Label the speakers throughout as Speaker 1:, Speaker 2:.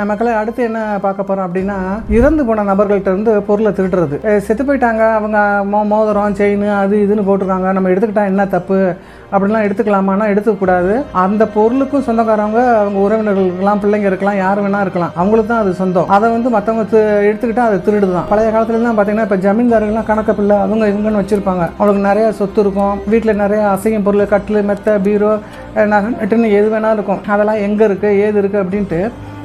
Speaker 1: மக்களை அடுத்து என்ன பார்க்க போகிறோம் அப்படின்னா, இறந்து போன நபர்கள்ட்ட இருந்து பொருளை திருடுறது. செத்து போயிட்டாங்க, அவங்க மோதிரம் செயின் அது இதுன்னு போட்டிருக்காங்க, நம்ம எடுத்துக்கிட்டா என்ன தப்பு அப்படின்லாம் எடுத்துக்கலாமான்னா எடுத்துக்கூடாது. அந்த பொருளுக்கும் சொந்தக்காரவங்க அவங்க உறவினர்கள் இருக்கலாம், பிள்ளைங்க இருக்கலாம், யார் வேணா இருக்கலாம், அவங்களுக்கு தான் அது சொந்தம். அதை வந்து மற்றவங்க எடுத்துக்கிட்டா அது திருடு தான். பழைய காலத்துலலாம் பார்த்தீங்கன்னா இப்போ ஜமீன்தார்கள்லாம் கணக்கு பிள்ளை அவங்க இவங்கன்னு வச்சுருப்பாங்க. அவங்களுக்கு நிறைய சொத்து இருக்கும், வீட்டில் நிறைய அசையும் பொருள் கட்டில் மெத்த பீரோ நட்டுன்னு எது வேணாலும் இருக்கும். அதெல்லாம் எங்கே இருக்குது ஏது இருக்குது அப்படின்ட்டு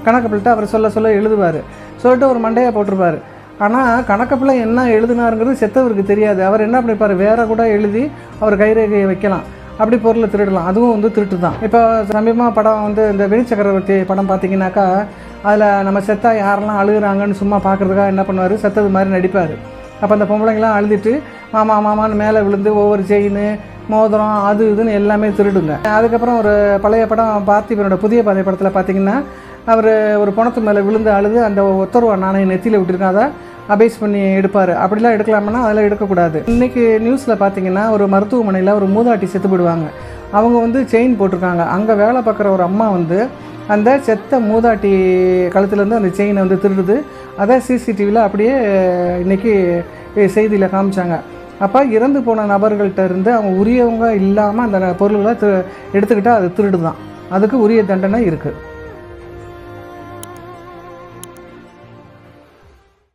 Speaker 1: கணக்கு பிள்ளைட்டு அவர் சொல்ல எழுதுவார். சொல்லிட்டு ஒரு மண்டையாக போட்டிருப்பார். ஆனால் கணக்கு பிள்ளை என்ன எழுதினாருங்கிறது செத்தவருக்கு தெரியாது. அவர் என்ன பண்ணிப்பார், வேற கூட எழுதி அவர் கைரேகையை வைக்கலாம், அப்படி பொருளை திருடலாம். அதுவும் வந்து திருட்டு தான். இப்போ சமீபமாக படம் வந்து இந்த வெளிச்சக்கரவர்த்தி படம் பார்த்தீங்கன்னாக்கா, அதில் நம்ம செத்தா யாரெல்லாம் அழுகுறாங்கன்னு சும்மா பார்க்குறதுக்காக என்ன பண்ணுவார், செத்தது மாதிரி நடிப்பார். அப்போ அந்த பொம்பளைங்களாம் அழுதுட்டு மாமான்னு மேலே விழுந்து ஒவ்வொரு செயின் மோதிரம் அது இதுன்னு எல்லாமே திருடுங்க. அதுக்கப்புறம் ஒரு பழைய படம் பார்த்திபனோட புதிய பாதை படத்தில் பார்த்தீங்கன்னா, அவர் ஒரு பணத்து மேலே விழுந்து அழுது அந்த ஒத்தருவா நாணயம் நெத்தியில் விட்டுருக்கோம், அதை அபேஸ் பண்ணி எடுப்பார். அப்படிலாம் எடுக்கலாம்னா அதெல்லாம் எடுக்கக்கூடாது. இன்றைக்கி நியூஸில் பார்த்தீங்கன்னா ஒரு மருத்துவமனையில் ஒரு மூதாட்டி செத்து போயிடுவாங்க. அவங்க வந்து செயின் போட்டிருக்காங்க. அங்கே வேலை பார்க்குற ஒரு அம்மா வந்து அந்த செத்த மூதாட்டி கழுத்துலேருந்து அந்த செயினை வந்து திருடுது. அதை சிசிடிவியில் அப்படியே இன்றைக்கி செய்தியில் காமிச்சாங்க. அப்போ இறந்து போன நபர்கள்ட்ட இருந்து அவங்க உரியவங்க இல்லாமல் அந்த பொருள்களை எடுத்துக்கிட்டால் அது திருடு தான். அதுக்கு உரிய தண்டனை இருக்குது.